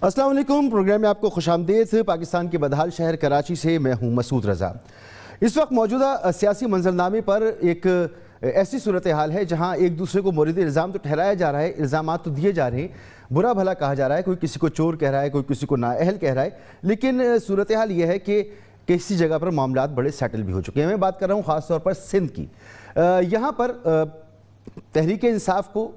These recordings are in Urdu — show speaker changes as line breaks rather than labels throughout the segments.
السلام علیکم، پروگرام میں آپ کو خوش آمدید۔ پاکستان کے بدحال شہر کراچی سے میں ہوں مسعود رضا۔ اس وقت موجودہ سیاسی منظرنامے پر ایک ایسی صورتحال ہے جہاں ایک دوسرے کو مورد الزام تو ٹھہرایا جا رہا ہے، الزامات تو دیے جا رہے ہیں، برا بھلا کہا جا رہا ہے، کوئی کسی کو چور کہہ رہا ہے، کوئی کسی کو نااہل کہہ رہا ہے، لیکن صورتحال یہ ہے کہ کسی جگہ پر معاملات بڑے سیٹل بھی ہو چکے ہیں۔ میں بات کر رہا ہوں خاص طور پر سندھ کی۔ یہاں پر تحریک انصاف کو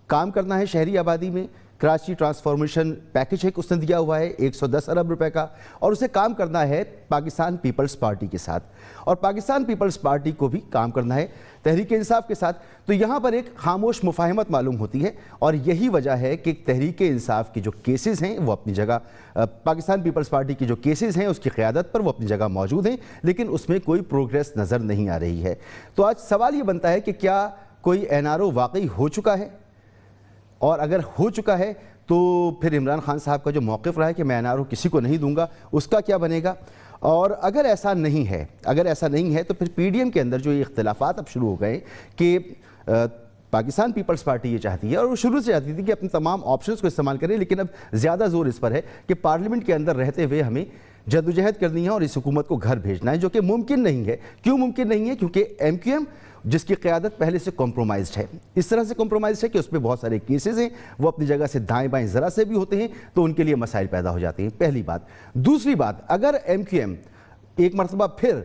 کام کرنا ہے شہری آبادی میں۔ کراچی ٹرانسفارمیشن پیکج ایک اس نے دیا ہوا ہے 110 ارب روپے کا، اور اسے کام کرنا ہے پاکستان پیپلز پارٹی کے ساتھ، اور پاکستان پیپلز پارٹی کو بھی کام کرنا ہے تحریک انصاف کے ساتھ۔ تو یہاں پر ایک خاموش مفاہمت معلوم ہوتی ہے، اور یہی وجہ ہے کہ تحریک انصاف کی جو کیسز ہیں وہ اپنی جگہ، پاکستان پیپلز پارٹی کی جو کیسز ہیں اس کی قیادت پر وہ اپنی جگہ موجود ہیں، لیکن اس میں کوئی پروگریس نظر نہیں آ رہی ہے۔ تو آج سوال یہ بنتا ہے کہ کیا کوئی این آر او واقعی ہو چکا ہے، اور اگر ہو چکا ہے تو پھر عمران خان صاحب کا جو موقف رہا ہے کہ میں این آر او کسی کو نہیں دوں گا، اس کا کیا بنے گا؟ اور اگر ایسا نہیں ہے تو پھر پی ڈی ایم کے اندر جو یہ اختلافات اب شروع ہو گئے کہ پاکستان پیپلز پارٹی یہ چاہتی ہے، اور وہ شروع سے چاہتی تھی کہ اپنے تمام آپشنز کو استعمال کریں، لیکن اب زیادہ زور اس پر ہے کہ پارلیمنٹ کے اندر رہتے ہوئے ہمیں جدوجہد کرنی ہے اور اس حکومت کو گھر بھیجنا ہے، جو کہ ممکن نہیں ہے۔ کیوں ممکن نہیں ہے؟ کیونکہ ایم کیو ایم جس کی قیادت پہلے سے کمپرومائزڈ ہے، اس طرح سے کمپرومائزڈ ہے کہ اس پہ بہت سارے کیسز ہیں، وہ اپنی جگہ سے دائیں بائیں ذرا سے بھی ہوتے ہیں تو ان کے لیے مسائل پیدا ہو جاتے ہیں، پہلی بات۔ دوسری بات، اگر ایم کیو ایم ایک مرتبہ پھر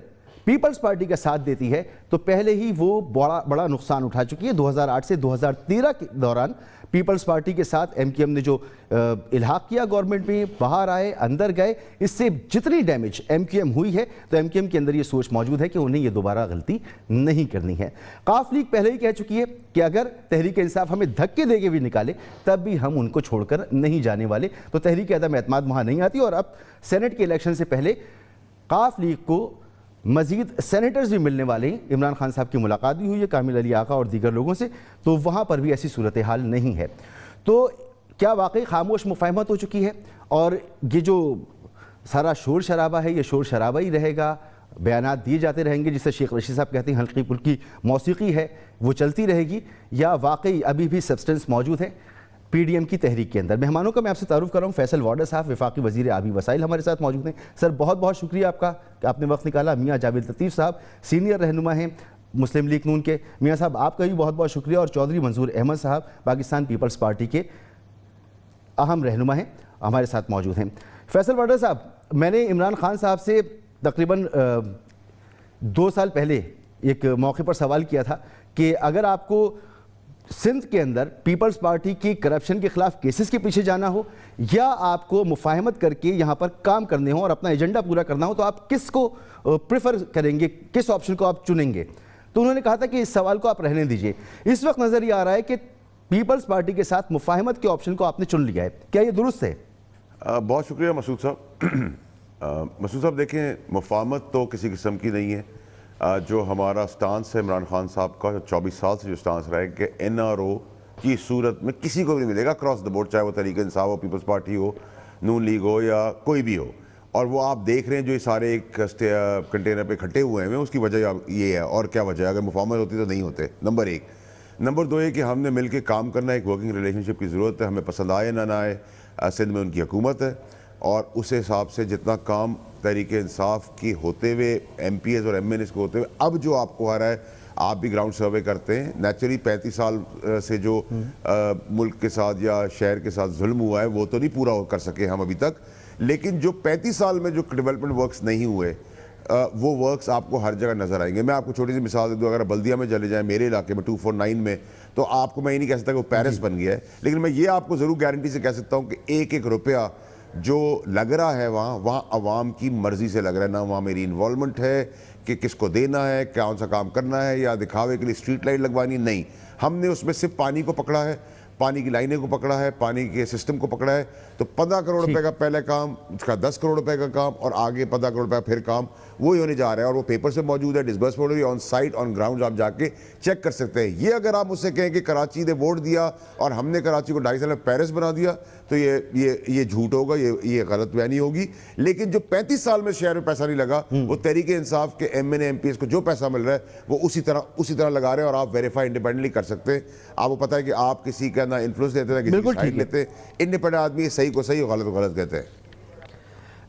پیپلز پارٹی کا ساتھ دیتی ہے تو پہلے ہی وہ بڑا نقصان اٹھا چکی ہے۔ 2008 سے 2013 کے دوران پیپلز پارٹی کے ساتھ ایم کیو ایم نے جو الحاق کیا گورنمنٹ میں، باہر آئے، اندر گئے، اس سے جتنی ڈیمیج ایم کیو ایم ہوئی ہے تو ایم کیو ایم کے اندر یہ سوچ موجود ہے کہ انہیں یہ دوبارہ غلطی نہیں کرنی ہے۔ قاف لیگ پہلے ہی کہہ چکی ہے کہ اگر تحریک انصاف ہمیں دھکے دے کے بھی نکالے تب بھی ہم ان کو چھوڑ کر نہیں جانے والے۔ تو تحریک عدم اعتماد وہاں نہیں آتی، اور اب سینٹ کے الیکشن سے پہلے قاف لیگ کو مزید سینیٹرز بھی ملنے والے ہیں۔ عمران خان صاحب کی ملاقات بھی ہوئی ہے کامل علی آقا اور دیگر لوگوں سے، تو وہاں پر بھی ایسی صورتحال نہیں ہے۔ تو کیا واقعی خاموش مفاہمت ہو چکی ہے، اور یہ جو سارا شور شرابہ ہے یہ شور شرابہ ہی رہے گا، بیانات دیے جاتے رہیں گے، جسے شیخ رشید صاحب کہتے ہیں ہلکی پھلکی موسیقی ہے وہ چلتی رہے گی، یا واقعی ابھی بھی سبسٹنس موجود ہے پی ڈی ایم کی تحریک کے اندر؟ مہمانوں کا میں آپ سے تعارف کر رہا ہوں۔ فیصل وارڈر صاحب وفاقی وزیر آبی وسائل ہمارے ساتھ موجود ہیں۔ سر بہت بہت شکریہ آپ کا کہ آپ نے وقت نکالا۔ میاں جاوید لطیف صاحب سینئر رہنما ہیں مسلم لیگ نون کے، میاں صاحب آپ کا بھی بہت بہت شکریہ، اور چودھری منظور احمد صاحب پاکستان پیپلز پارٹی کے اہم رہنما ہیں، ہمارے ساتھ موجود ہیں۔ فیصل وارڈر صاحب، میں نے عمران خان صاحب سے تقریباً 2 سال پہلے ایک موقع پر سوال کیا تھا کہ اگر آپ کو سندھ کے اندر پیپلز پارٹی کی کرپشن کے خلاف کیسز کے پیچھے جانا ہو، یا آپ کو مفاہمت کر کے یہاں پر کام کرنے ہوں اور اپنا ایجنڈا پورا کرنا ہو، تو آپ کس کو پریفر کریں گے، کس آپشن کو آپ چنیں گے؟ تو انہوں نے کہا تھا کہ اس سوال کو آپ رہنے دیجئے۔ اس وقت نظر یہ آ رہا ہے کہ پیپلز پارٹی کے ساتھ مفاہمت کے آپشن کو آپ نے چن لیا ہے، کیا یہ درست ہے؟
بہت شکریہ مسعود صاحب۔ مسعود صاحب دیکھیں، مفاہمت تو کسی قسم کی نہیں ہے۔ جو ہمارا سٹانس ہے عمران خان صاحب کا 24 سال سے جو سٹانس رہا ہے کہ این آر او کی صورت میں کسی کو بھی نہیں ملے گا کراس دا بورڈ، چاہے وہ تحریک انصاف ہو، پیپلز پارٹی ہو، نون لیگ ہو، یا کوئی بھی ہو۔ اور وہ آپ دیکھ رہے ہیں جو یہ سارے ایک کنٹینر پہ کھٹے ہوئے ہیں، اس کی وجہ یہ ہے، اور کیا وجہ ہے؟ اگر مفاہمت ہوتی تو نہیں ہوتے، نمبر 1۔ نمبر 2 یہ کہ ہم نے مل کے کام کرنا، ایک ورکنگ ریلیشن شپ کی ضرورت ہے، ہمیں پسند آئے نہ آئے۔ سندھ میں ان کی حکومت ہے، اور اس حساب سے جتنا کام تحریک انصاف کی ہوتے ہوئے، ایم پی ایز اور ایم این ایز کو ہوتے ہوئے، اب جو آپ کو آ رہا ہے، آپ بھی گراؤنڈ سروے کرتے ہیں، نیچرلی 35 سال سے جو ملک کے ساتھ یا شہر کے ساتھ ظلم ہوا ہے وہ تو نہیں پورا کر سکے ہم ابھی تک، لیکن جو 35 سال میں جو ڈیولپمنٹ ورکس نہیں ہوئے وہ ورکس آپ کو ہر جگہ نظر آئیں گے۔ میں آپ کو چھوٹی سی مثال دے دوں، اگر بلدیہ میں چلے جائیں میرے علاقے میں 249 میں، تو آپ کو میں یہ نہیں کہہ سکتا کہ وہ پیرس بن گیا ہے، لیکن میں یہ آپ کو ضرور گارنٹی سے کہہ سکتا ہوں کہ ایک ایک روپیہ جو لگ رہا ہے وہاں عوام کی مرضی سے لگ رہا ہے، نہ وہاں میری انوالومنٹ ہے کہ کس کو دینا ہے، کون سا کام کرنا ہے، یا دکھاوے کے لیے اسٹریٹ لائٹ لگوانی، نہیں۔ ہم نے اس میں صرف پانی کو پکڑا ہے، پانی کی لائنیں کو پکڑا ہے، پانی کے سسٹم کو پکڑا ہے۔ تو 15 کروڑ روپے کا پہلے کام، اس کا 10 کروڑ روپے کا کام، اور آگے 15 کروڑ روپے پھر کام وہی ہونے جا رہا ہے، اور وہ پیپر سے موجود ہے، ڈسبرسمنٹ ہو رہی ہے، آن سائٹ آن گراؤنڈ آپ جا کے چیک کر سکتے ہیں۔ یہ اگر آپ مجھ سے کہیں کہ کراچی نے ووٹ دیا اور ہم نے کراچی کو 2.5 سال میں پیرس بنا دیا، تو یہ جھوٹ ہوگا، یہ غلط بیانی ہوگی۔ لیکن جو 35 سال میں شہر میں پیسہ نہیں لگا، وہ تحریک انصاف کے M N A M P S کو جو پیسہ مل رہا ہے وہ اسی طرح لگا رہے ہیں، اور آپ ویریفائی انڈیپینڈنٹلی کر سکتے ہیں۔ آپ کو پتہ ہے کہ آپ کسی کا کا نہ انفلوئنس لیتے ہیں، کسی کی سائڈ لیتے. انڈیپینڈنٹ آدمی صحیح کو صحیح اور غلط کو غلط کہتے ہیں.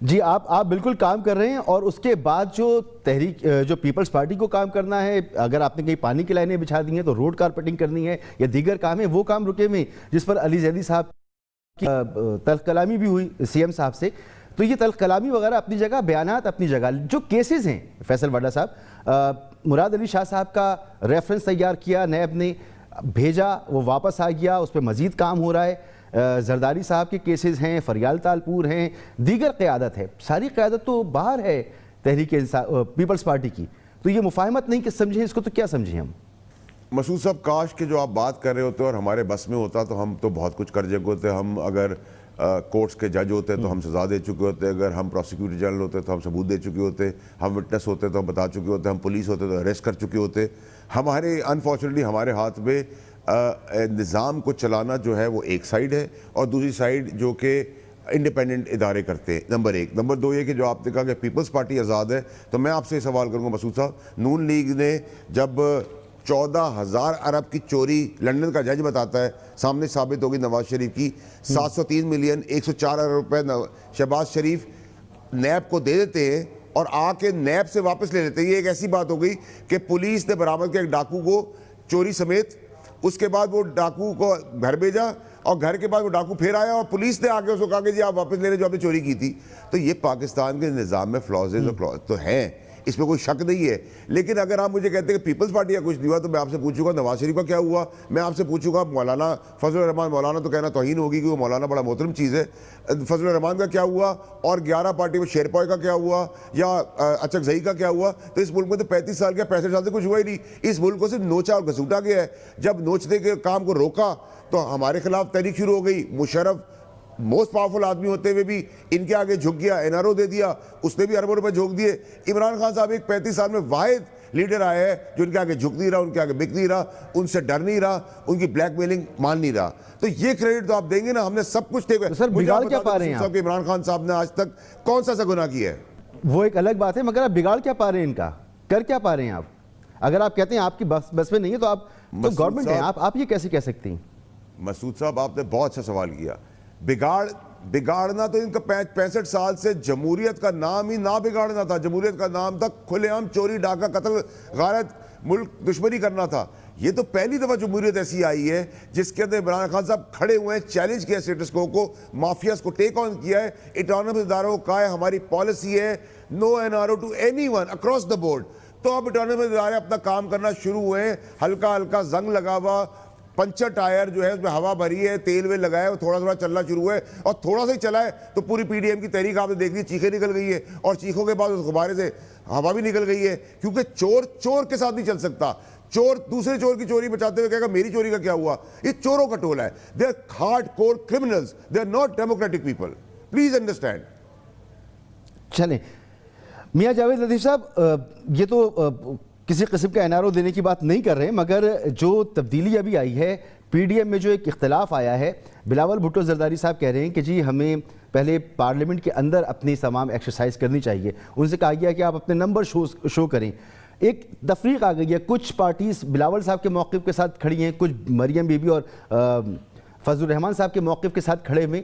جی آپ بالکل کام کر رہے ہیں، اور اس کے بعد جو تحریک جو پیپلز پارٹی کو کام کرنا ہے، اگر آپ نے کہیں پانی کی لائنیں بچھا دی ہیں تو روڈ کارپیٹنگ کرنی ہے یا دیگر کام ہے، وہ کام رکے ہوئے جس پر علی زیدی صاحب کی تلخ کلامی بھی ہوئی سی ایم صاحب سے. تو یہ تلخ کلامی وغیرہ اپنی جگہ، بیانات اپنی جگہ. جو کیسز ہیں فیصل وڈا صاحب، مراد علی شاہ صاحب کا ریفرنس تیار کیا، نیب نے بھیجا، وہ واپس آ گیا، اس پہ مزید کام ہو رہا ہے. زرداری صاحب کے کیسز ہیں، فریال تالپور ہیں، دیگر قیادت ہے. ساری قیادت تو باہر ہے تحریک پیپلز پارٹی کی. تو یہ مفاہمت نہیں کہ سمجھیں اس کو، تو کیا سمجھیں ہم؟
مسعود صاحب، کاش کہ جو آپ بات کر رہے ہوتے اور ہمارے بس میں ہوتا تو ہم تو بہت کچھ کر چکے ہوتے. ہم اگر کورٹس کے جج ہوتے تو ہم سزا دے چکے ہوتے، اگر ہم پروسیکیوٹر جنرل ہوتے تو ہم ثبوت دے چکے ہوتے، ہم وٹنس ہوتے تو ہم بتا چکے ہوتے، ہم پولیس ہوتے تو اریسٹ کر چکے ہوتے. ہمارے انفارچونیٹلی ہمارے ہاتھ میں نظام کو چلانا جو ہے وہ ایک سائیڈ ہے، اور دوسری سائیڈ جو کہ انڈیپینڈنٹ ادارے کرتے ہیں. نمبر ایک. نمبر دو یہ کہ جو آپ نے کہا کہ پیپلز پارٹی آزاد ہے، تو میں آپ سے سوال کروں گا مسعود صاحب، نون لیگ نے جب 14,000 ارب کی چوری لنڈن کا جج بتاتا ہے، سامنے ثابت ہوگی نواز شریف کی، 703 ملین 104 ارب روپے شہباز شریف نیب کو دے دیتے ہیں اور آ کے نیب سے واپس لے لیتے ہیں. یہ ایک ایسی بات ہو گئی کہ پولیس نے برآمد کیا ایک ڈاکو کو چوری سمیت. اس کے بعد وہ ڈاکو کو گھر بھیجا، اور گھر کے بعد وہ ڈاکو پھر آیا اور پولیس نے آگے اس کو کہا کہ جی آپ واپس لے لیں جو آپ نے چوری کی تھی. تو یہ پاکستان کے نظام میں فلازز تو ہیں، اس میں کوئی شک نہیں ہے. لیکن اگر آپ مجھے کہتے ہیں کہ پیپلز پارٹی کا کچھ نہیں ہوا، تو میں آپ سے پوچھوں گا نواز شریف کا کیا ہوا. میں آپ سے پوچھوں گا مولانا فضل الرحمان، مولانا تو کہنا توہین ہوگی کہ وہ مولانا بڑا محترم چیز ہے، فضل الرحمان کا کیا ہوا، اور 11 پارٹی میں شیرپوئے کا کیا ہوا، یا اچک زئی کا کیا ہوا. تو اس ملک میں تو 35 سال کا 65 سال سے کچھ ہوا ہی نہیں. اس ملک کو صرف نوچا اور گھسوٹا گیا ہے. جب نوچنے کے کام کو روکا تو ہمارے خلاف تحریک شروع ہو گئی. مشرف موسٹ پاورفل آدمی ہوتے ہوئے بھی ان کے آگے جھک گیا، این آر او دے دیا، اس نے بھی اربوں روپے جھونک دیے. عمران خان صاحب ایک 35 سال میں واحد لیڈر آئے ہیں جو ان کے آگے جھک نہیں رہا، ان کے آگے بک نہیں رہا، ان سے ڈر نہیں رہا، ان کی بلیک میلنگ مان نہیں رہا. تو یہ کریڈٹ تو آپ دیں گے نا، ہم نے سب کچھ دیکھا.
سر بگاڑ کیا پا رہے ہیں آپ؟
عمران خان صاحب نے آج تک کون سا گناہ کیا ہے؟
وہ ایک الگ بات ہے، مگر آپ بگاڑ کیا پا رہے ہیں ان کا؟ کر کیا پا رہے ہیں آپ؟ اگر آپ کہتے ہیں آپ کی بس میں نہیں ہے تو آپ تو گورنمنٹ ہیں، آپ یہ کیسے کہہ سکتے ہیں؟
مسعود صاحب، آپ نے بہت اچھا سوال کیا. بگاڑنا تو ان کا 65 سال سے جمہوریت کا نام ہی نہ بگاڑنا تھا. جمہوریت کا نام تھا کھلے عام چوری، ڈاکہ، قتل، غارت، ملک دشمنی کرنا تھا. یہ تو پہلی دفعہ جمہوریت ایسی آئی ہے جس کے اندر عمران خان صاحب کھڑے ہوئے ہیں، چیلنج کیا اسٹیٹس کو مافیاز کو ٹیک آن کیا ہے. اٹانومس اداروں کو کہا ہے ہماری پالیسی ہے no N R O to anyone across the board. تو اب اٹانومس ادارے اپنا کام کرنا شروع ہوئے ہیں. ہلکا ہلکا زنگ لگا ہوا پنچر ٹائر جو ہے اس میں ہوا بھری ہے، تیل ویل لگایا ہے، تھوڑا تھوڑا چلنا شروع ہے. اور تھوڑا سا ہی چلا ہے تو پوری پی ڈی ایم کی تحریک آپ نے دیکھ لی، چیخیں نکل گئی ہے. اور چیخوں کے بعد اس غبارے سے ہوا بھی نکل گئی ہے. کیونکہ چور کے ساتھ نہیں چل سکتا. چور دوسرے چور کی چوری بچاتے ہوئے کہے گا میری چوری کا کیا ہوا. یہ چوروں کا ٹولہ ہے. They are hard core criminals, they are not democratic people. Please understand.
چلیں میاں جاوید لطیف صاحب، یہ تو کسی قسم کا این آر او دینے کی بات نہیں کر رہے، مگر جو تبدیلی ابھی آئی ہے پی ڈی ایم میں، جو ایک اختلاف آیا ہے، بلاول بھٹو زرداری صاحب کہہ رہے ہیں کہ جی ہمیں پہلے پارلیمنٹ کے اندر اپنی تمام ایکسرسائز کرنی چاہیے. ان سے کہا گیا کہ آپ اپنے نمبر شو کریں. ایک تفریق آ گئی ہے، کچھ پارٹیز بلاول صاحب کے موقف کے ساتھ کھڑی ہیں، کچھ مریم بی بی اور فضل الرحمان صاحب کے موقف کے ساتھ کھڑے ہوئے.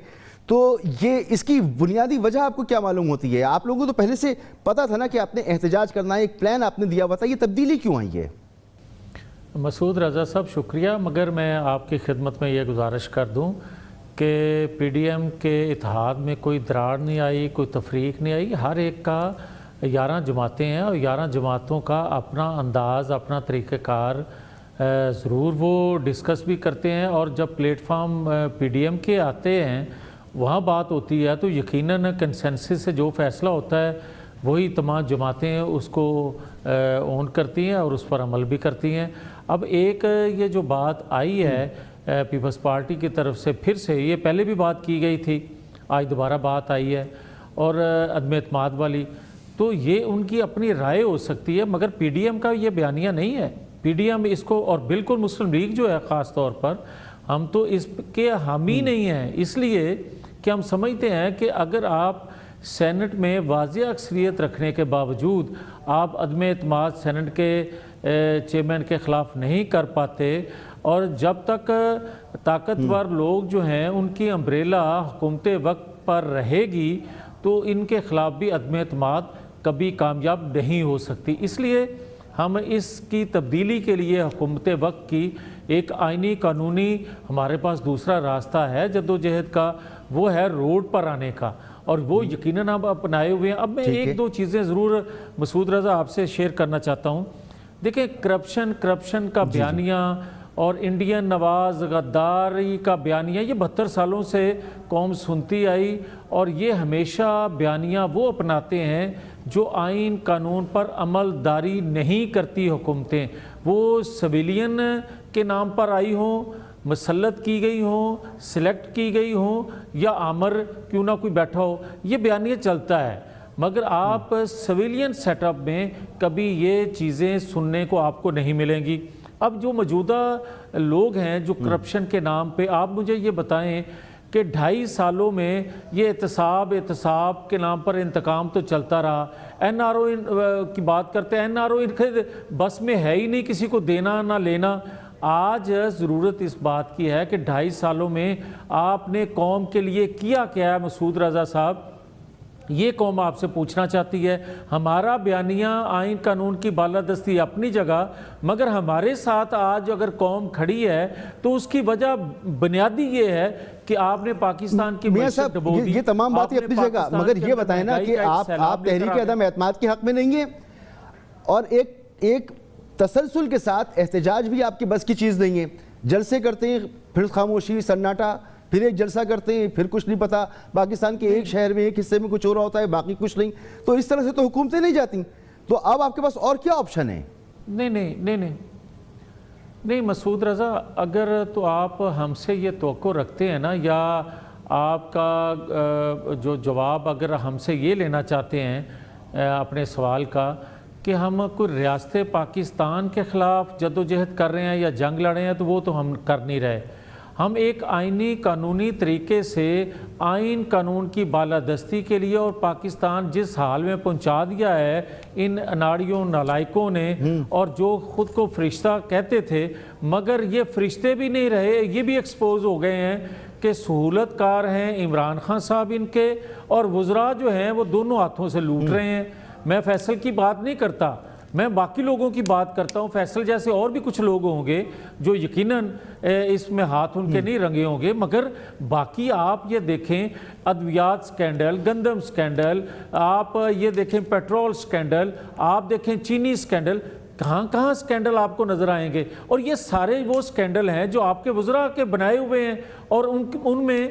تو یہ اس کی بنیادی وجہ آپ کو کیا معلوم ہوتی ہے؟ آپ لوگوں کو تو پہلے سے پتہ تھا نا کہ آپ نے احتجاج کرنا ہے، ایک پلان آپ نے دیا ہوا تھا، یہ تبدیلی کیوں آئی ہے؟
مسعود رضا صاحب شکریہ، مگر میں آپ کی خدمت میں یہ گزارش کر دوں کہ پی ڈی ایم کے اتحاد میں کوئی دراڑ نہیں آئی، کوئی تفریق نہیں آئی. ہر ایک کا 11 جماعتیں ہیں اور 11 جماعتوں کا اپنا انداز، اپنا طریقہ کار ضرور وہ ڈسکس بھی کرتے ہیں. اور جب platform P D M کے آتے ہیں وہاں بات ہوتی ہے تو یقیناً کنسنسس سے جو فیصلہ ہوتا ہے وہی تمام جماعتیں اس کو اون کرتی ہیں اور اس پر عمل بھی کرتی ہیں. اب ایک یہ جو بات آئی ہے پیپلز پارٹی کی طرف سے پھر سے، یہ پہلے بھی بات کی گئی تھی، آج دوبارہ بات آئی ہے، اور عدم اعتماد والی، تو یہ ان کی اپنی رائے ہو سکتی ہے، مگر پی ڈی ایم کا یہ بیانیہ نہیں ہے. پی ڈی ایم اس کو، اور بالکل مسلم لیگ جو ہے خاص طور پر، ہم تو اس کے حامی نہیں ہیں، اس لیے کہ ہم سمجھتے ہیں کہ اگر آپ سینٹ میں واضح اکثریت رکھنے کے باوجود آپ عدم اعتماد سینٹ کے چیئرمین کے خلاف نہیں کر پاتے اور جب تک طاقتور لوگ جو ہیں ان کی امبریلا حکومت وقت پر رہے گی تو ان کے خلاف بھی عدم اعتماد کبھی کامیاب نہیں ہو سکتی. اس لیے ہم اس کی تبدیلی کے لیے حکومت وقت کی ایک آئینی قانونی ہمارے پاس دوسرا راستہ ہے جدوجہد کا، وہ ہے روڈ پر آنے کا، اور وہ یقیناً اب اپنائے ہوئے ہیں. اب میں ایک دو چیزیں ضرور مسعود رضا آپ سے شیئر کرنا چاہتا ہوں. دیکھیں کرپشن کا بیانیہ اور انڈین نواز غداری کا بیانیہ یہ 72 سالوں سے قوم سنتی آئی، اور یہ ہمیشہ بیانیہ وہ اپناتے ہیں جو آئین قانون پر عمل داری نہیں کرتی حکومتیں، وہ سویلین کے نام پر آئی ہوں، مسلط کی گئی ہوں، سلیکٹ کی گئی ہوں، یا آمر کیوں نہ کوئی بیٹھا ہو، یہ بیانیہ چلتا ہے. مگر آپ سویلین سیٹ اپ میں کبھی یہ چیزیں سننے کو آپ کو نہیں ملیں گی. اب جو موجودہ لوگ ہیں جو کرپشن کے نام پہ، آپ مجھے یہ بتائیں کہ 2.5 سالوں میں یہ احتساب کے نام پر انتقام تو چلتا رہا. این آر او کی بات کرتے ہیں، این آر او ان کے بس میں ہے ہی نہیں کسی کو دینا نہ لینا. آج ضرورت اس بات کی ہے کہ 2.5 سالوں میں آپ نے قوم کے لیے کیا ہے مسعود رضا صاحب؟ یہ قوم آپ سے پوچھنا چاہتی ہے. ہمارا بیانیہ آئین قانون کی بالادستی اپنی جگہ، مگر ہمارے ساتھ آج اگر قوم کھڑی ہے تو اس کی وجہ بنیادی یہ ہے کہ آپ نے پاکستان کی معیشت ڈبو دی.
یہ تمام باتیں اپنی جگہ، مگر یہ بتائیں نا کہ آپ تحریک عدم اعتماد کے حق میں نہیں ہیں، اور ایک تسلسل کے ساتھ احتجاج بھی آپ کی بس کی چیز نہیں ہے. جلسے کرتے ہیں، پھر خاموشی سناٹا، پھر ایک جلسہ کرتے ہیں، پھر کچھ نہیں پتا. پاکستان کے ایک شہر میں ایک حصے میں کچھ ہو رہا ہوتا ہے، باقی کچھ نہیں. تو اس طرح سے تو حکومتیں نہیں جاتی. تو اب آپ کے پاس اور کیا آپشن ہے؟
نہیں مسعود رضا، اگر تو آپ ہم سے یہ توقع رکھتے ہیں نا، یا آپ کا جو جواب اگر ہم سے یہ لینا چاہتے ہیں اپنے سوال کا کہ ہم کوئی ریاست پاکستان کے خلاف جدوجہد کر رہے ہیں یا جنگ لڑ رہے ہیں، تو وہ تو ہم کر نہیں رہے. ہم ایک آئینی قانونی طریقے سے آئین قانون کی بالادستی کے لیے، اور پاکستان جس حال میں پہنچا دیا ہے ان اناڑیوں نالائکوں نے، اور جو خود کو فرشتہ کہتے تھے مگر یہ فرشتے بھی نہیں رہے، یہ بھی ایکسپوز ہو گئے ہیں کہ سہولت کار ہیں عمران خان صاحب ان کے، اور وزراء جو ہیں وہ دونوں ہاتھوں سے لوٹ رہے ہیں. میں فیصل کی بات نہیں کرتا، میں باقی لوگوں کی بات کرتا ہوں. فیصل جیسے اور بھی کچھ لوگ ہوں گے جو یقیناً اس میں ہاتھ ان کے نہیں رنگے ہوں گے، مگر باقی آپ یہ دیکھیں ادویات سکینڈل، گندم سکینڈل، آپ یہ دیکھیں پیٹرول سکینڈل، آپ دیکھیں چینی سکینڈل، کہاں سکینڈل آپ کو نظر آئیں گے. اور یہ سارے وہ سکینڈل ہیں جو آپ کے وزراء کے بنائے ہوئے ہیں، اور ان میں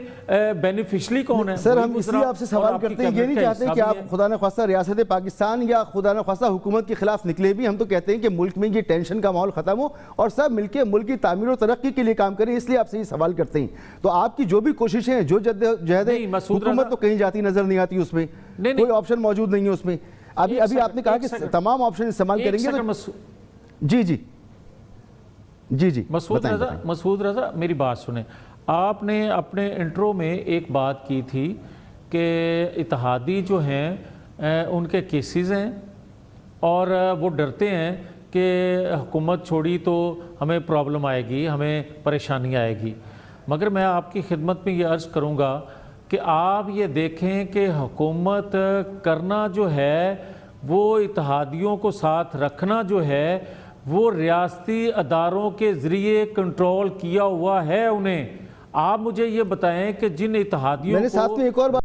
بینیفیشلی کون ہے؟
سر ہم اس لیے آپ سے سوال کرتے ہیں، یہ نہیں چاہتے کہ آپ خدا نخواستہ ریاست پاکستان یا خدا نخواستہ حکومت کے خلاف نکلے بھی. ہم تو کہتے ہیں کہ ملک میں یہ ٹینشن کا ماحول ختم ہو اور سب مل کے ملک کی تعمیر و ترقی کے لیے کام کریں. اس لیے آپ سے یہ سوال کرتے ہیں. تو آپ کی جو بھی کوششیں ہیں، جو جہد ہے، حکومت تو کہیں جاتی نظر نہیں آتی، اس میں کوئی آپشن موجود نہیں ہے. اس میں ابھی آپ نے کہا کہ تمام آپشن استعمال کریں گے. جی
مسعود رضا میری بات سنیں. آپ نے اپنے انٹرو میں ایک بات کی تھی کہ اتحادی جو ہیں ان کے کیسز ہیں، اور وہ ڈرتے ہیں کہ حکومت چھوڑی تو ہمیں پرابلم آئے گی، ہمیں پریشانی آئے گی. مگر میں آپ کی خدمت میں یہ عرض کروں گا کہ آپ یہ دیکھیں کہ حکومت کرنا جو ہے، وہ اتحادیوں کو ساتھ رکھنا جو ہے، وہ ریاستی اداروں کے ذریعے کنٹرول کیا ہوا ہے انہیں. آپ مجھے یہ بتائیں کہ جن اتحادیوں
میں نے ساتھ میں ایک اور بات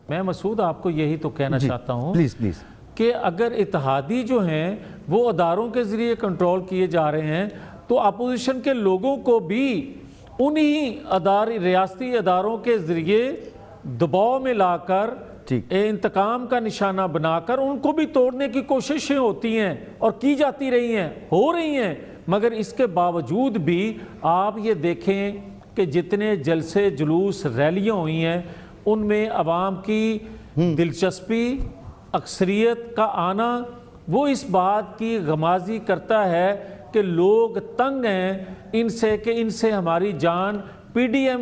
میں مسعود آپ کو یہی تو کہنا چاہتا ہوں
پلیز
کہ اگر اتحادی جو ہیں وہ اداروں کے ذریعے کنٹرول کیے جا رہے ہیں، تو اپوزیشن کے لوگوں کو بھی انہی ریاستی اداروں کے ذریعے دباؤ میں لا کر، انتقام کا نشانہ بنا کر ان کو بھی توڑنے کی کوششیں ہوتی ہیں اور کی جاتی رہی ہیں، ہو رہی ہیں. مگر اس کے باوجود بھی آپ یہ دیکھیں کہ جتنے جلسے جلوس ریلیاں ہوئی ہیں، ان میں عوام کی دلچسپی، اکثریت کا آنا، وہ اس بات کی غمازی کرتا ہے کہ لوگ تنگ ہیں ان سے، کہ ان سے ہماری جان PDM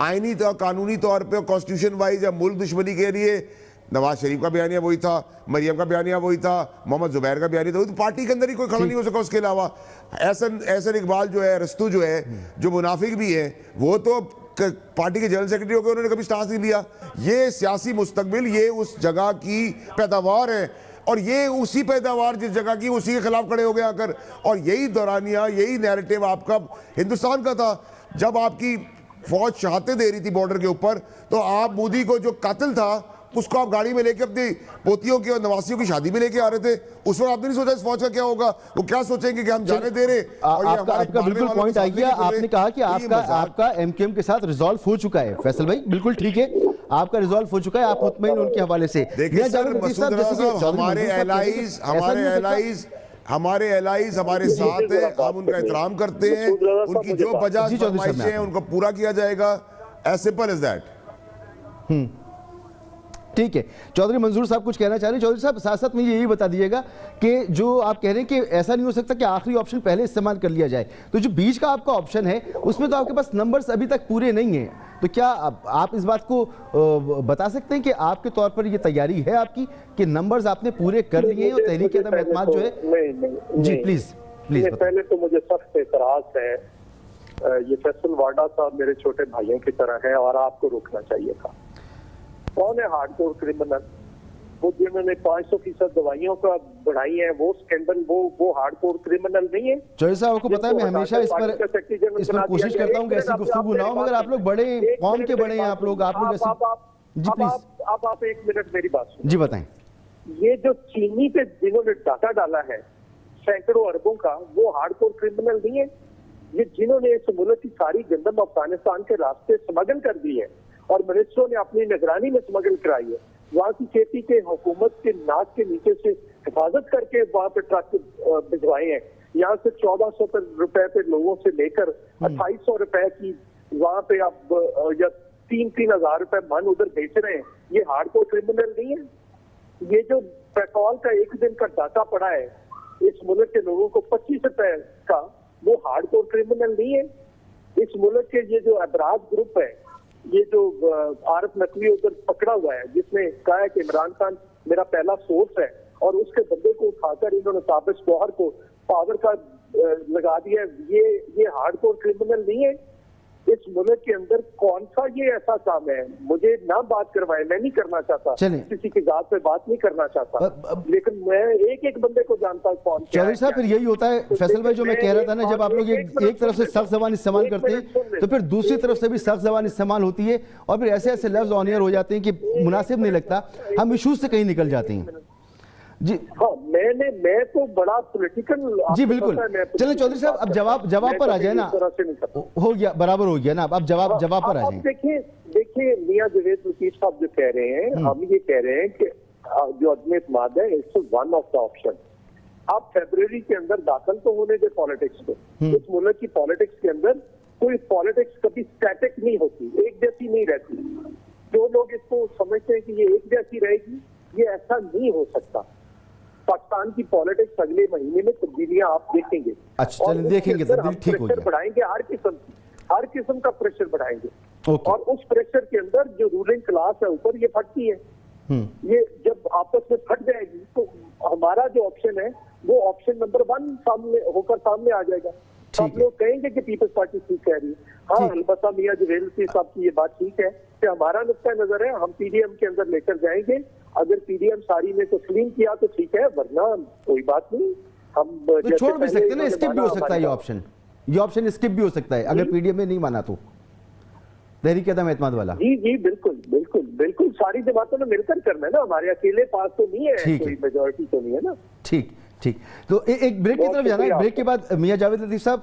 آئینی طور قانونی طور پہ کانسٹیٹیوشن وائز یا ملک دشمنی کے لیے نواز شریف کا بیانیہ وہی تھا, مریم کا بیانیہ وہی تھا, محمد زبیر کا بیانیہ تھا, تو پارٹی کے اندر ہی کوئی کھڑا نہیں ہو سکا. اس کے علاوہ احسن اقبال جو ہے, ارسطو جو ہے, جو منافق بھی ہے, وہ تو پارٹی کے جنرل سیکرٹری ہو کے انہوں نے کبھی سٹانس نہیں لیا. یہ سیاسی مستقبل, یہ اس جگہ کی پیداوار ہے, اور یہ اسی پیداوار جس جگہ کی اسی کے خلاف کھڑے ہو گئے آ کر. اور یہی دورانیہ, یہی نیریٹو آپ کا ہندوستان کا تھا. جب آپ کی فوج شہادتیں دے رہی تھی بارڈر کے اوپر, تو آپ مودی کو جو قاتل تھا اس کو آپ گاڑی میں لے کے اپنی پوتیوں کی اور نواسیوں کی شادی میں لے کے آ رہے تھے. اس وقت آپ نے نہیں سوچا اس فوج کا کیا ہوگا. وہ کیا سوچیں گے کہ ہم جانے دے رہے.
آپ کا بالکل پوائنٹ آ گیا. آپ نے کہا کہ آپ کا ایم کیو ایم کے ساتھ ریزالو ہو چکا ہے. فیصل بھائی بالکل ٹھیک ہے, آپ کا ریزالو ہو چکا ہے, آپ مطمئن ان کے حوالے سے.
دیکھیں سر مسعود رضا صاحب, ہمارے الائز ہمارے ساتھ ہیں, ہم ان کا احترام کرتے ہیں, ان کی جو بجا فرمائشیں ہیں ان کو پورا کیا جائے گا. As simple as that.
ٹھیک ہے. چودھری منظور صاحب کچھ کہنا چاہ رہے ہیں. چودھری صاحب ساتھ ساتھ مجھے یہی بتا دیجیے گا کہ جو آپ کہہ رہے ہیں کہ ایسا نہیں ہو سکتا کہ آخری آپشن پہلے استعمال کر لیا جائے, تو جو بیچ کا آپ کا آپشن ہے اس میں تو آپ کے پاس نمبرز ابھی تک پورے نہیں ہیں, تو کیا آپ اس بات کو بتا سکتے ہیں کہ آپ کے طور پر یہ تیاری ہے آپ کی کہ نمبرز آپ نے پورے کر لیے ہیں اور تحریک عدم اعتماد جو ہے. جی پلیز
پہلے تو مجھے سخت اعتراض ہے, یہ فیصل واڈا صاحب میرے چھوٹے بھائیوں کی طرح ہے اور آپ کو روکنا چاہیے تھا. کون ہے ہارڈ کور کرمنل؟ وہ جنہوں نے 500% دوائیوں کا بڑھائی ہیں, وہ سکینڈل, وہ ہارڈ کور کرمنل نہیں ہے.
چودھری صاحب آپ کو پتا ہے میں ہمیشہ اس پر کوشش کرتا ہوں کہ ایسی گفتگو نہ ہو, مگر آپ لوگ بڑے قوم کے بڑے ہیں, آپ لوگ جی پلیز.
اب آپ ایک منٹ میری بات سنیں.
جی بتائیں.
یہ جو چینی پہ جنہوں نے ڈاکہ ڈالا ہے سینکڑوں اربوں کا, وہ ہارڈ کور کرمنل نہیں ہے. یہ جنہوں نے اس ملک کی ساری گندم افغانستان کے راستے سمگل کر دی ہے اور منسٹروں نے اپنی نگرانی میں سمگل کرائی ہے, وہاں کی کھیتی کے حکومت کے ناک کے نیچے سے حفاظت کر کے وہاں پہ ٹرک بھجوائے ہیں. یہاں سے 1400 روپے پہ لوگوں سے لے کر 2800 روپے کی وہاں پہ اب یا 3,000 روپے من ادھر بیچ رہے ہیں. یہ ہارڈ کور کرمنل نہیں ہے. یہ جو پیٹرول کا ایک دن کا ڈاکہ پڑا ہے اس ملک کے لوگوں کو 25 روپے کا, وہ ہارڈ کور کرمنل نہیں ہے. اس ملک کے یہ جو ابراج گروپ ہے, یہ جو عارف نقوی ادھر پکڑا ہوا ہے, جس نے کہا ہے کہ عمران خان میرا پہلا سورس ہے, اور اس کے بندے کو اٹھا کر انہوں نے تابش گوہر کو پاور کا لگا دیا ہے. یہ ہارڈ کور کرمنل نہیں ہے. اس ملک کے اندر کون سا یہ ایسا کام ہے؟ مجھے نہ بات کروائے, میں نہیں کرنا چاہتا, کسی کی ذات پہ بات نہیں کرنا چاہتا, لیکن میں ایک بندے کو جانتا ہوں کون.
چودھری صاحب پھر یہی ہوتا ہے فیصل بھائی, جو میں کہہ رہا تھا نا, جب آپ لوگ ایک طرف سے سخت زبان استعمال کرتے ہیں تو پھر دوسری طرف سے بھی سخت زبان استعمال ہوتی ہے, اور پھر ایسے ایسے لفظ آن ایئر ہو جاتے ہیں کہ مناسب نہیں لگتا, ہم ایشوز سے کہیں نکل جاتے ہیں. جی
ہاں, میں تو بڑا پولیٹیکل.
جی بالکل. چلیں چودھری صاحب اب جواب پر آ جائیں نا, ہو گیا برابر ہو گیا نا, اب جواب پر آ جائیں.
دیکھیں میاں جاوید لطیف صاحب جو کہہ رہے ہیں, ہم یہ کہہ رہے ہیں کہ جو عدم اعتماد ہے it's one of the option. آپ فیبرری کے اندر داخل تو ہونے دے پالیٹکس کو. اس ملک کی پالیٹکس کے اندر کوئی پالیٹکس کبھی اسٹیٹک نہیں ہوتی, ایک جیسی نہیں رہتی. جو لوگ اس کو سمجھتے ہیں کہ یہ ایک جیسی رہے گی, یہ ایسا نہیں ہو سکتا. پاکستان کی پالیٹکس اگلے مہینے میں تبدیلیاں آپ دیکھیں گے.
اچھا چلیں دیکھیں گے, تبدیلی ٹھیک ہو
گی. بڑھائیں گے ہر قسم کا پریشر بڑھائیں گے, اور اس پریشر کے اندر جو رولنگ کلاس ہے اوپر یہ پھٹتی ہے. یہ جب آپس میں پھٹ جائے گی تو ہمارا جو آپشن ہے وہ آپشن نمبر 1 سامنے ہو کر سامنے آ جائے گا. آپ لوگ کہیں گے کہ پیپلز پارٹی ٹھیک کہہ رہی ہے. ہاں البتہ میاں جاوید لطیف صاحب کی یہ بات ٹھیک ہے کہ ہمارا نقطہ نظر ہے, ہم پی ڈی ایم کے اندر لے کر جائیں گے. اگر پی ڈی ایم ساری نے تسلیم کیا تو ٹھیک ہے, ورنہ کوئی بات نہیں. ہم
چھوڑ بھی سکتے ہیں نا, اسکپ بھی ہو سکتا ہے یہ آپشن اسکپ بھی ہو سکتا ہے اگر پی ڈی ایم نے نہیں مانا تو, تحریک عدم اعتماد والا.
جی بالکل ساری جماعتوں نے مل کر کرنا ہے نا, ہمارے اکیلے پاس تو نہیں ہے, کوئی میجورٹی تو نہیں ہے نا.
ٹھیک تو ایک بریک کی طرف جانا ہے. بریک کے بعد میاں جاوید لطیف صاحب,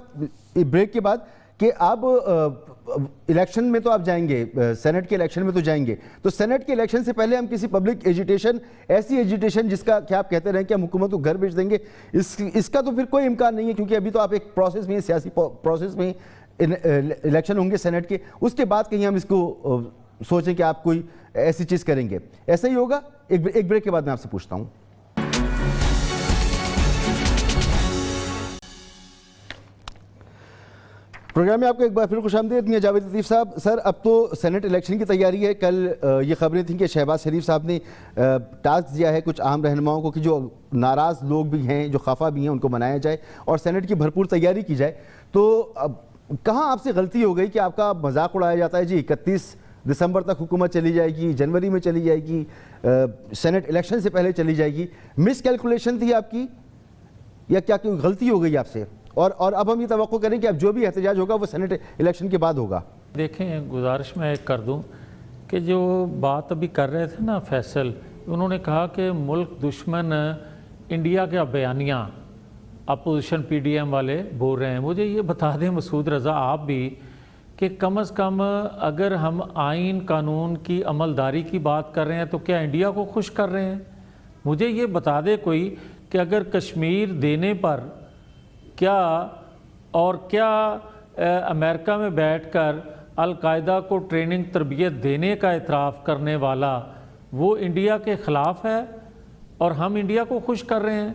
بریک کے بعد کہ آپ الیکشن میں تو آپ جائیں گے, سینٹ کے الیکشن میں تو جائیں گے, تو سینٹ کے الیکشن سے پہلے ہم کسی پبلک ایجیٹیشن, ایسی ایجیٹیشن جس کا کیا آپ کہتے رہیں کہ ہم حکومت کو گھر بھیج دیں گے, اس کا تو پھر کوئی امکان نہیں ہے, کیونکہ ابھی تو آپ ایک پروسیس میں, سیاسی پروسیس میں الیکشن ہوں گے سینٹ کے, اس کے بعد کہیں ہم اس کو سوچیں کہ آپ کوئی ایسی چیز کریں گے. ایسا ہی ہوگا؟ ایک بریک کے بعد میں آپ سے پوچھتا ہوں. پروگرام میں آپ کو ایک بار پھر خوش آمدید. میاں جاوید لطیف صاحب, سر اب تو سینٹ الیکشن کی تیاری ہے. کل یہ خبریں تھیں کہ شہباز شریف صاحب نے ٹاسک دیا ہے کچھ عام رہنماؤں کو کہ جو ناراض لوگ بھی ہیں, جو خفا بھی ہیں, ان کو منایا جائے اور سینٹ کی بھرپور تیاری کی جائے. تو کہاں آپ سے غلطی ہو گئی کہ آپ کا مذاق اڑایا جاتا ہے جی 31 دسمبر تک حکومت چلی جائے گی, جنوری میں چلی جائے گی, سینٹ الیکشن سے پہلے چلی جائے گی؟ مس کیلکولیشن تھی آپ کی یا کیا کوئی غلطی ہو گئی آپ سے؟ اور اب ہم یہ توقع کریں کہ اب جو بھی احتجاج ہوگا وہ سینٹ الیکشن کے بعد ہوگا.
دیکھیں, گزارش میں ایک کر دوں کہ جو بات ابھی کر رہے تھے نا فیصل, انہوں نے کہا کہ ملک دشمن انڈیا کا بیانیہ اپوزیشن پی ڈی ایم والے بول رہے ہیں. مجھے یہ بتا دیں مسعود رضا آپ بھی کہ کم از کم اگر ہم آئین قانون کی عملداری کی بات کر رہے ہیں تو کیا انڈیا کو خوش کر رہے ہیں؟ مجھے یہ بتا دے کوئی کہ اگر کشمیر دینے پر کیا امریکہ میں بیٹھ کر القاعدہ کو ٹریننگ تربیت دینے کا اعتراف کرنے والا وہ انڈیا کے خلاف ہے اور ہم انڈیا کو خوش کر رہے ہیں؟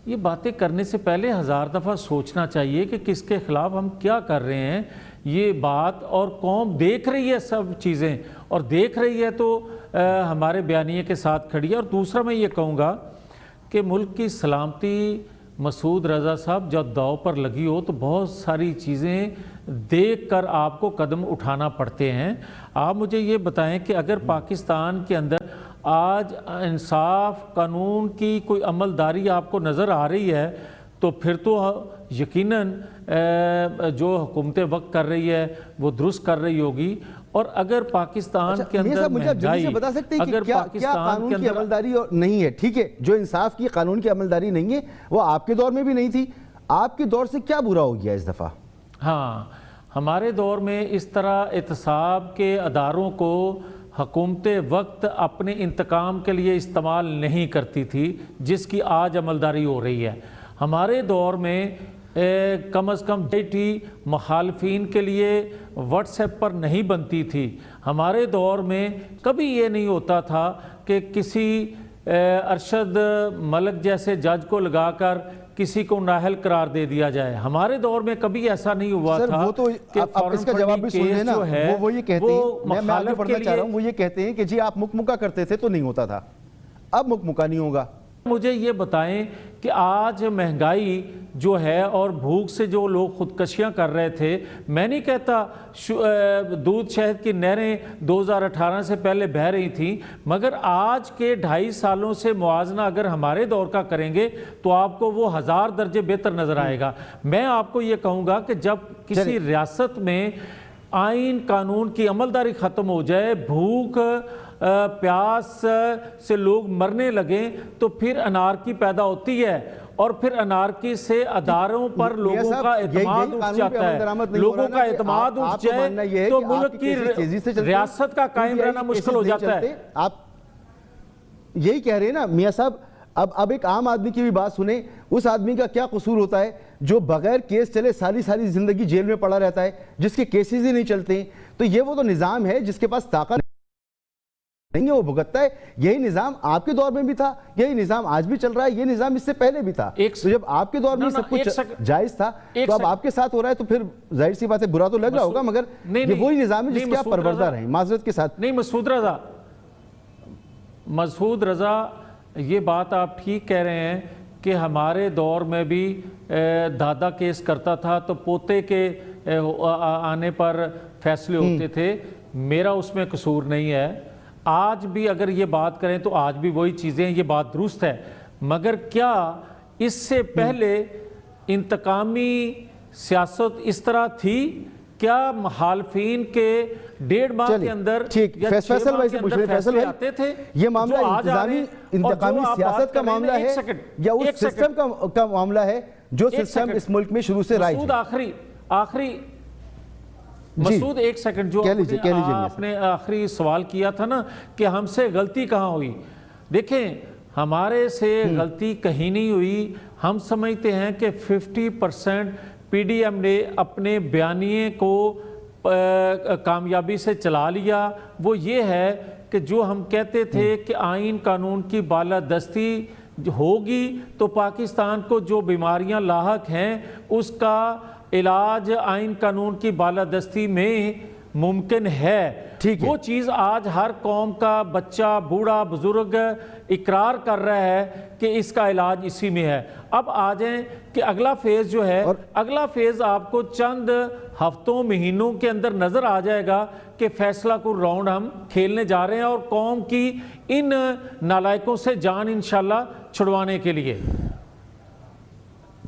یہ باتیں کرنے سے پہلے 1000 دفعہ سوچنا چاہیے کہ کس کے خلاف ہم کیا کر رہے ہیں. یہ بات اور قوم دیکھ رہی ہے سب چیزیں, اور دیکھ رہی ہے تو ہمارے بیانیے کے ساتھ کھڑی ہے. اور دوسرا میں یہ کہوں گا کہ ملک کی سلامتی مسعود رضا صاحب جب داؤ پر لگی ہو تو بہت ساری چیزیں دیکھ کر آپ کو قدم اٹھانا پڑتے ہیں. آپ مجھے یہ بتائیں کہ اگر پاکستان کے اندر آج انصاف قانون کی کوئی عملداری آپ کو نظر آ رہی ہے تو پھر تو یقیناً جو حکومت وقت کر رہی ہے وہ درست کر رہی ہوگی. اور اگر پاکستان کے اندر مہنگائی,
بتا سکتے ہیں کہ کیا قانون کی عملداری نہیں ہے؟ ٹھیک ہے, جو انصاف کی قانون کی عملداری نہیں ہے وہ آپ کے دور میں بھی نہیں تھی, آپ کے دور سے کیا برا ہو گیا اس دفعہ؟
ہاں, ہمارے دور میں اس طرح احتساب کے اداروں کو حکومت وقت اپنے انتقام کے لیے استعمال نہیں کرتی تھی جس کی آج عملداری ہو رہی ہے. ہمارے دور میں کم از کم مخالفین کے لیے واٹس ایپ پر نہیں بنتی تھی. ہمارے دور میں کبھی یہ نہیں ہوتا تھا کہ کسی ارشد ملک جیسے جج کو لگا کر کسی کو نااہل قرار دے دیا جائے. ہمارے دور میں کبھی ایسا نہیں ہوا تھا.
وہ تو آپ اس کا جواب بھی سن لیں نا, وہ یہ کہتے ہیں, میں آگے بڑھنا چاہ رہا ہوں, وہ یہ کہتے ہیں کہ جی آپ مکمکہ کرتے تھے تو نہیں ہوتا تھا, اب مکمکہ نہیں ہوگا.
مجھے یہ بتائیں کہ آج مہنگائی جو ہے اور بھوک سے جو لوگ خودکشیاں کر رہے تھے, میں نہیں کہتا دودھ شہد کی نہریں 2018 سے پہلے بہہ رہی تھیں, مگر آج کے 2.5 سالوں سے موازنہ اگر ہمارے دور کا کریں گے تو آپ کو وہ 1000 درجے بہتر نظر آئے گا. میں آپ کو یہ کہوں گا کہ جب کسی ریاست میں آئین قانون کی عملداری ختم ہو جائے, بھوک پیاس سے لوگ مرنے لگیں تو پھر انارکی پیدا ہوتی ہے, اور پھر انارکی سے اداروں پر لوگوں کا اعتماد اٹھ جاتا ہے. لوگوں کا اعتماد اٹھ جائے تو ملک کی ریاست کا قائم رہنا مشکل ہو جاتا ہے.
آپ یہی کہہ رہے ہیں نا میاں صاحب. اب ایک عام آدمی کی بھی بات سنیں, اس آدمی کا کیا قصور ہوتا ہے جو بغیر کیس چلے ساری زندگی جیل میں پڑا رہتا ہے, جس کے کیسز ہی نہیں چلتے ہیں؟ تو یہ وہ تو نظام ہے جس کے پاس طاقت نہیں ہے, وہ بھگتتا ہے. یہی نظام آپ کے دور میں بھی تھا, یہی نظام آج بھی چل رہا ہے, یہ نظام اس سے پہلے بھی تھا. تو جب آپ کے دور میں سب کچھ جائز تھا تو اب آپ کے ساتھ ہو رہا ہے تو پھر ظاہر سی بات ہے برا تو لگ رہا ہوگا, مگر یہ وہی نظام ہے جس کے آپ پروردہ رہیں. معذرت کے ساتھ
نہیں مسعود رضا, یہ بات آپ ٹھیک کہہ رہے ہیں کہ ہمارے دور میں بھی دادا کیس کرتا تھا تو پوتے کے آنے پر فیصلے ہوتے تھے, میرا اس میں قصور نہیں ہے. آج بھی اگر یہ بات کریں تو آج بھی وہی چیزیں ہیں, یہ بات درست ہے. مگر کیا اس سے پہلے انتقامی سیاست اس طرح تھی؟ کیا مخالفین کے 1.5 ماہ کے اندر یا 6 ماہ کے اندر فیصلے آتے تھے؟
یہ معاملہ انتقامی سیاست کا معاملہ ہے یا اس سسٹم کا معاملہ ہے جو سسٹم اس ملک میں شروع سے رائج ہے؟
آخری مسعود ایک سیکنڈ, جو آپ نے آخری سوال کیا تھا نا کہ ہم سے غلطی کہاں ہوئی, دیکھیں ہمارے سے غلطی کہیں نہیں ہوئی. ہم سمجھتے ہیں کہ 50% پی ڈی ایم نے اپنے بیانیے کو کامیابی سے چلا لیا. وہ یہ ہے کہ جو ہم کہتے تھے کہ آئین قانون کی بالادستی ہوگی تو پاکستان کو جو بیماریاں لاحق ہیں اس کا علاج آئین قانون کی بالادستی میں ممکن ہے،
ٹھیک ہے۔
وہ چیز آج ہر قوم کا بچہ، بوڑھا، بزرگ اقرار کر رہا ہے کہ اس کا علاج اسی میں ہے۔ اب آ جائیں کہ اگلا فیز جو ہے، اگلا فیز آپ کو چند ہفتوں مہینوں کے اندر نظر آ جائے گا کہ فیصلہ کن راؤنڈ ہم کھیلنے جا رہے ہیں، اور قوم کی ان نالائکوں سے جان انشاءاللہ چھڑوانے کے لیے۔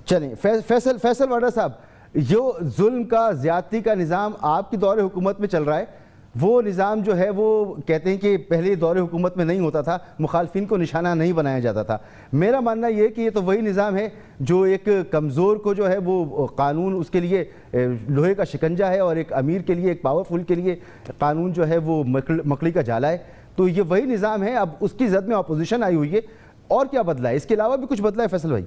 چلیں فیصل واڈا صاحب، جو ظلم کا، زیادتی کا نظام آپ کی دور حکومت میں چل رہا ہے، وہ نظام جو ہے وہ کہتے ہیں کہ پہلے دور حکومت میں نہیں ہوتا تھا، مخالفین کو نشانہ نہیں بنایا جاتا تھا۔ میرا ماننا یہ کہ یہ تو وہی نظام ہے جو ایک کمزور کو جو ہے وہ قانون اس کے لیے لوہے کا شکنجہ ہے، اور ایک امیر کے لیے، ایک پاورفل کے لیے قانون جو ہے وہ مکڑی کا جالا ہے۔ تو یہ وہی نظام ہے، اب اس کی زد میں اپوزیشن آئی ہوئی ہے۔ اور کیا بدلا ہے؟ اس کے علاوہ بھی کچھ بدلا ہے فیصل بھائی؟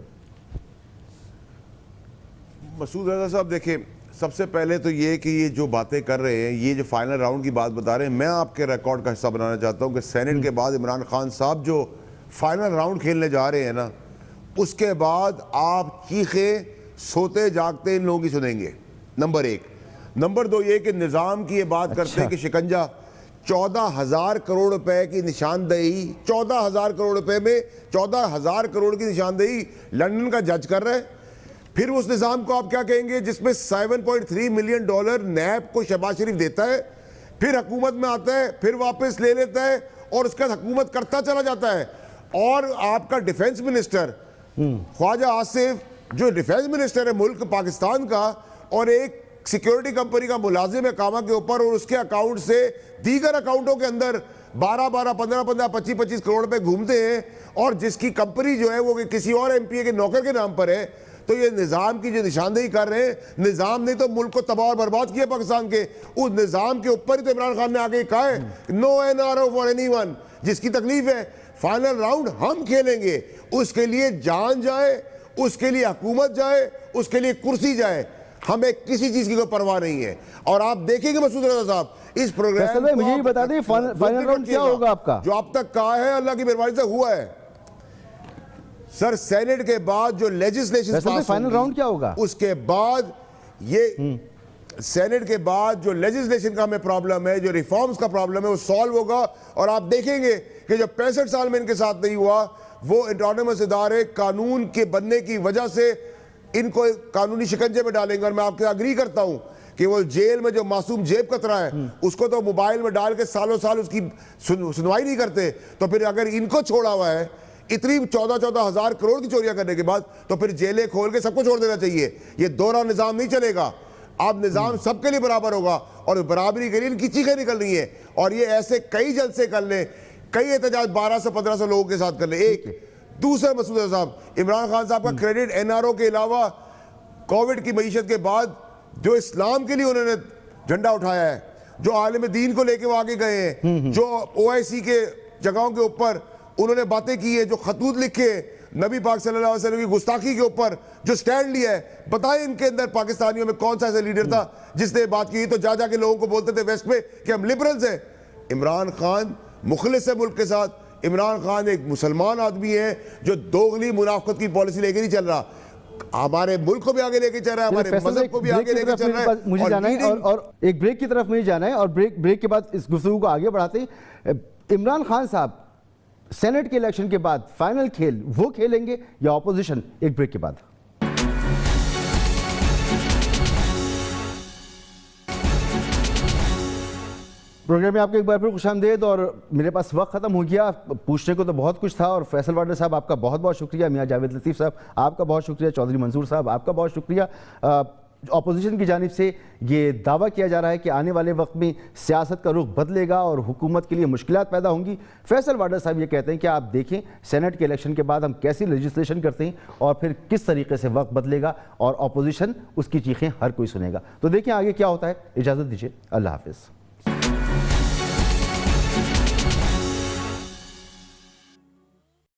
مسعود رضا صاحب دیکھیں، سب سے پہلے تو یہ کہ یہ جو باتیں کر رہے ہیں، یہ جو فائنل راؤنڈ کی بات بتا رہے ہیں، میں آپ کے ریکارڈ کا حصہ بنانا چاہتا ہوں کہ سینٹ کے بعد عمران خان صاحب جو فائنل راؤنڈ کھیلنے جا رہے ہیں نا، اس کے بعد آپ چیخیں سوتے جاگتے ان لوگوں کی سنیں گے، نمبر ایک۔ نمبر دو یہ کہ نظام کی یہ بات کرتے ہیں کہ شکنجہ 14,000 کروڑ روپے کی نشاندہی، 14,000 کروڑ روپے میں 14,000 کروڑ کی نشاندہی لنڈن کا جج کر رہے ہیں۔ پھر اس نظام کو آپ کیا کہیں گے جس میں $7.3 ملین نیب کو شہباز شریف دیتا ہے، پھر حکومت میں آتا ہے، پھر واپس لے لیتا ہے، اور اس کا حکومت کرتا چلا جاتا ہے۔ اور آپ کا ڈیفنس منسٹر خواجہ آصف، جو ڈیفنس منسٹر ہے ملک پاکستان کا، اور ایک سیکیورٹی کمپنی کا ملازم ہے کاما کے اوپر، اور اس کے اکاؤنٹ سے دیگر اکاؤنٹوں کے اندر 12 15 25 کروڑ پہ گھومتے ہیں، اور جس کی کمپنی جو ہے وہ کسی اور ایم پی اے کے نوکر کے نام پر ہے۔ تو یہ نظام کی جو نشاندہی کر رہے ہیں، نظام نے تو ملک کو تباہ اور برباد کیا پاکستان کے، اس نظام کے اوپر ہی تو عمران خان نے آگے کہا ہے نو NRO فار اینی ون، جس کی تکلیف ہے فائنل راؤنڈ ہم کھیلیں گے، اس کے لیے جان جائے، اس کے لیے حکومت جائے، اس کے لیے کرسی جائے، ہمیں کسی چیز کی کوئی پرواہ نہیں ہے۔ اور آپ دیکھیں گے مسعود رضا صاحب اس پروگرام
میں مجھے یہ بتا دیں فائنل راؤنڈ کیا ہوگا آپ کا؟
جو اب تک کہا ہے اللہ کی مہربانی سے ہوا ہے سر۔ سینٹ کے بعد جو لیجسلیشن پاس
فائنل راؤنڈ کیا ہوگا؟
اس کے بعد یہ سینٹ کے بعد جو لیجسلیشن کا ہمیں پرابلم ہے، جو ریفارمز کا پرابلم ہے، وہ سالو ہوگا۔ اور آپ دیکھیں گے کہ جو 65 سال میں ان کے ساتھ نہیں ہوا، وہ انٹرونومس ادارے قانون کے بننے کی وجہ سے ان کو قانونی شکنجے میں ڈالیں گے۔ اور میں آپ کے اگری کرتا ہوں کہ وہ جیل میں جو معصوم جیب کترا ہے، اس کو تو موبائل میں ڈال کے سالوں سال اس کی سنوائی نہیں کرتے، تو پھر اگر ان کو چھوڑا ہوا ہے اتنی 14,000 کروڑ کی چوریاں کرنے کے بعد، تو پھر جیلیں کھول کے سب کو چھوڑ دینا چاہیے۔ یہ دورہ نظام نہیں چلے گا، اب نظام سب کے لیے برابر ہوگا، اور برابری کے لیے ان کی چیخیں نکل رہی ہیں۔ اور یہ ایسے کئی جلسے کر لیں، کئی احتجاج 1200-1500 لوگوں کے ساتھ کر لیں۔ ایک دوسرا مسعود صاحب، عمران خان صاحب کا کریڈٹ NRO کے علاوہ کووڈ کی معیشت کے بعد جو اسلام کے لیے انہوں نے جھنڈا اٹھایا ہے، جو عالم دین کو لے کے وہ آگے گئے ہیں، جو OIC کے جگہوں کے اوپر انہوں نے باتیں کی ہیں، جو خطوط لکھے نبی پاک صلی اللہ علیہ وسلم کی گستاخی کے اوپر جو سٹینڈ لیا ہے، بتائیں ان کے اندر پاکستانیوں میں کون سا ایسا لیڈر تھا جس نے بات کی؟ تو جا کے لوگوں کو بولتے تھے ویسٹ میں کہ ہم لبرلز ہیں۔ عمران خان مخلص ہے ملک کے ساتھ، عمران خان ایک مسلمان آدمی ہے جو دوغلی منافقت کی پالیسی لے کے نہیں چل رہا، ہمارے ملک کو بھی آگے لے کے چل رہا ہے، ہمارے مذہب کو بھی آگے لے کے چل رہا ہے۔
مجھے جانا ہے اور ایک بریک کی طرف مجھے جانا ہے، اور بریک کے بعد اس گفتگو کو آگے بڑھاتے ہیں۔ عمران خان صاحب سینٹ کے الیکشن کے بعد فائنل کھیل وہ کھیلیں گے یا اپوزیشن؟ ایک بریک کے بعد۔ پروگرام میں آپ کو ایک بار پھر خوش آمدید، اور میرے پاس وقت ختم ہو گیا، پوچھنے کو تو بہت کچھ تھا، اور فیصل واڈا صاحب آپ کا بہت بہت شکریہ، میاں جاوید لطیف صاحب آپ کا بہت شکریہ، چودھری منظور صاحب آپ کا بہت شکریہ۔ اپوزیشن کی جانب سے یہ دعویٰ کیا جا رہا ہے کہ آنے والے وقت میں سیاست کا رخ بدلے گا اور حکومت کے لیے مشکلات پیدا ہوں گی۔ فیصل واڈا صاحب یہ کہتے ہیں کہ آپ دیکھیں سینٹ کے الیکشن کے بعد ہم کیسی لیجسلیشن کرتے ہیں اور پھر کس طریقے سے وقت بدلے گا، اور اپوزیشن اس کی چیخیں ہر کوئی سنے گا۔ تو دیکھیں آگے کیا ہوتا ہے۔ اجازت دیجیے، اللہ حافظ۔